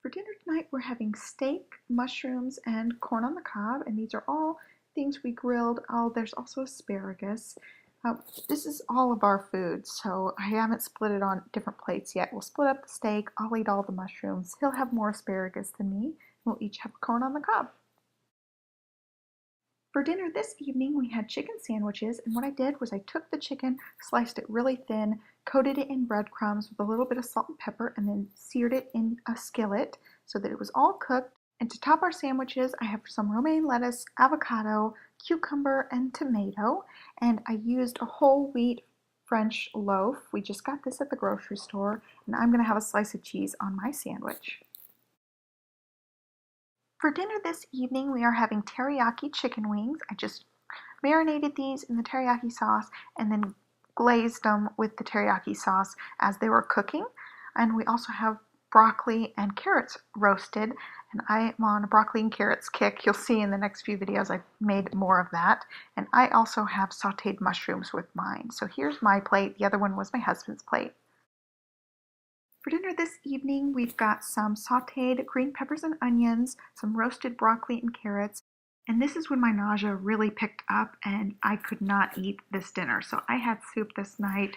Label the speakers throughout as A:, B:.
A: For dinner tonight, we're having steak, mushrooms, and corn on the cob, and these are all things we grilled. Oh, there's also asparagus. This is all of our food, so I haven't split it on different plates yet. We'll split up the steak, I'll eat all the mushrooms. He'll have more asparagus than me, and we'll each have corn on the cob. For dinner this evening, we had chicken sandwiches, and what I did was I took the chicken, sliced it really thin, coated it in breadcrumbs with a little bit of salt and pepper, and then seared it in a skillet so that it was all cooked. And to top our sandwiches, I have some romaine lettuce, avocado, cucumber, and tomato, and I used a whole wheat French loaf. We just got this at the grocery store, and I'm going to have a slice of cheese on my sandwich. For dinner this evening, we are having teriyaki chicken wings. I just marinated these in the teriyaki sauce and then glazed them with the teriyaki sauce as they were cooking. And we also have broccoli and carrots roasted, and I am on a broccoli and carrots kick. You'll see in the next few videos I've made more of that. And I also have sauteed mushrooms with mine. So here's my plate. The other one was my husband's plate. For dinner this evening, we've got some sauteed green peppers and onions, some roasted broccoli and carrots, and this is when my nausea really picked up and I could not eat this dinner. So I had soup this night,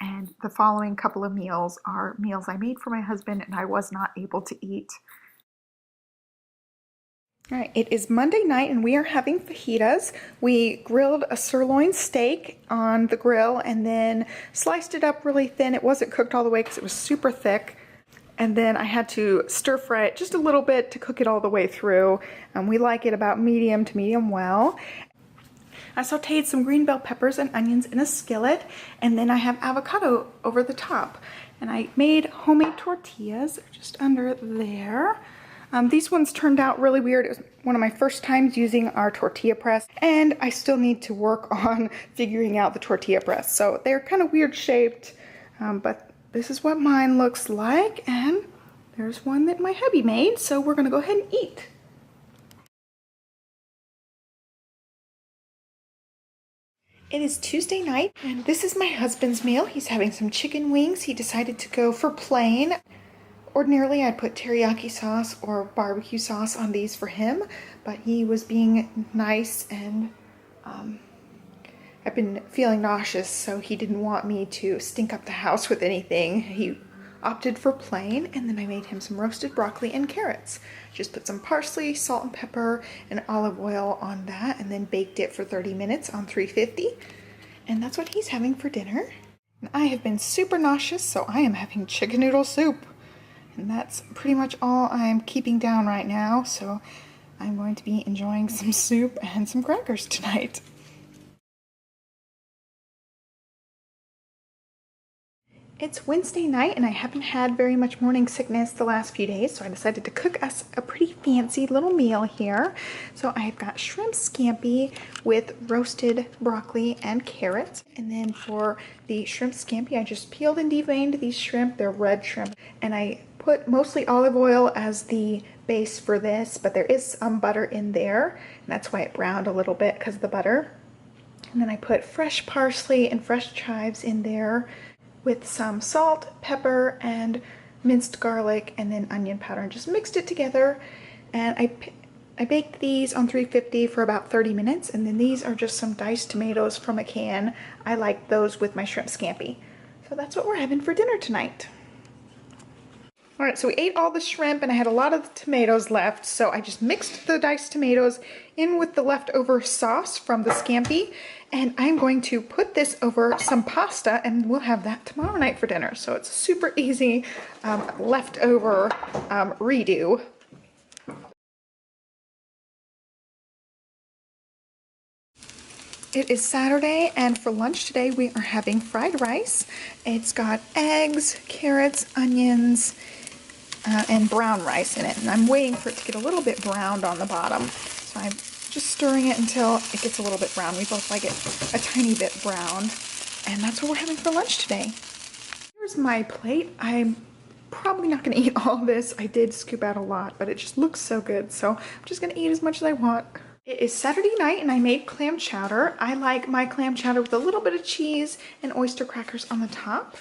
A: and the following couple of meals are meals I made for my husband and I was not able to eat. All right, it is Monday night and we are having fajitas. We grilled a sirloin steak on the grill and then sliced it up really thin. It wasn't cooked all the way because it was super thick. And then I had to stir fry it just a little bit to cook it all the way through. We like it about medium to medium well. I sauteed some green bell peppers and onions in a skillet, and then I have avocado over the top. And I made homemade tortillas just under there. These ones turned out really weird. It was one of my first times using our tortilla press, and I still need to work on figuring out the tortilla press. So they're kind of weird shaped, but this is what mine looks like, and there's one that my hubby made, so we're gonna go ahead and eat. It is Tuesday night, and this is my husband's meal. He's having some chicken wings. He decided to go for plain. Ordinarily, I'd put teriyaki sauce or barbecue sauce on these for him, but he was being nice, and I've been feeling nauseous, so he didn't want me to stink up the house with anything. He opted for plain, and then I made him some roasted broccoli and carrots. Just put some parsley, salt and pepper, and olive oil on that, and then baked it for 30 minutes on 350. And that's what he's having for dinner. And I have been super nauseous, so I am having chicken noodle soup. And that's pretty much all I'm keeping down right now, so I'm going to be enjoying some soup and some crackers tonight. It's Wednesday night and I haven't had very much morning sickness the last few days, so I decided to cook us a pretty fancy little meal here. So I've got shrimp scampi with roasted broccoli and carrots. And then for the shrimp scampi, I just peeled and deveined these shrimp. They're red shrimp. And I put mostly olive oil as the base for this, but there is some butter in there. And that's why it browned a little bit, because of the butter. And then I put fresh parsley and fresh chives in there, with some salt, pepper, and minced garlic, and then onion powder, and just mixed it together. And I baked these on 350 for about 30 minutes, and then these are just some diced tomatoes from a can. I like those with my shrimp scampi. So that's what we're having for dinner tonight. All right, so we ate all the shrimp and I had a lot of the tomatoes left, so I just mixed the diced tomatoes in with the leftover sauce from the scampi, and I'm going to put this over some pasta and we'll have that tomorrow night for dinner. So it's a super easy leftover redo. It is Saturday, and for lunch today we are having fried rice. It's got eggs, carrots, onions, and brown rice in it. And I'm waiting for it to get a little bit browned on the bottom. So I'm just stirring it until it gets a little bit brown. We both like it a tiny bit browned. And that's what we're having for lunch today. Here's my plate. I'm probably not going to eat all this. I did scoop out a lot, but it just looks so good. So I'm just going to eat as much as I want. It is Saturday night and I made clam chowder. I like my clam chowder with a little bit of cheese and oyster crackers on the top.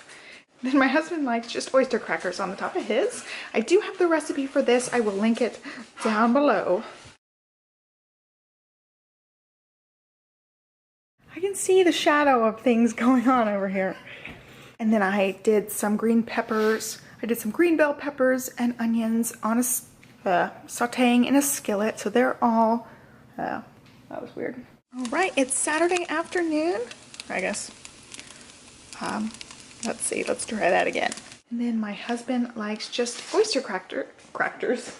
A: Then my husband likes just oyster crackers on the top of his. I do have the recipe for this. I will link it down below. I can see the shadow of things going on over here. And then I did some green peppers. I did some green bell peppers and onions on a sauteing in a skillet. So they're all, that was weird. All right, it's Saturday afternoon, I guess. Let's see, let's try that again. And then my husband likes just oyster crackers.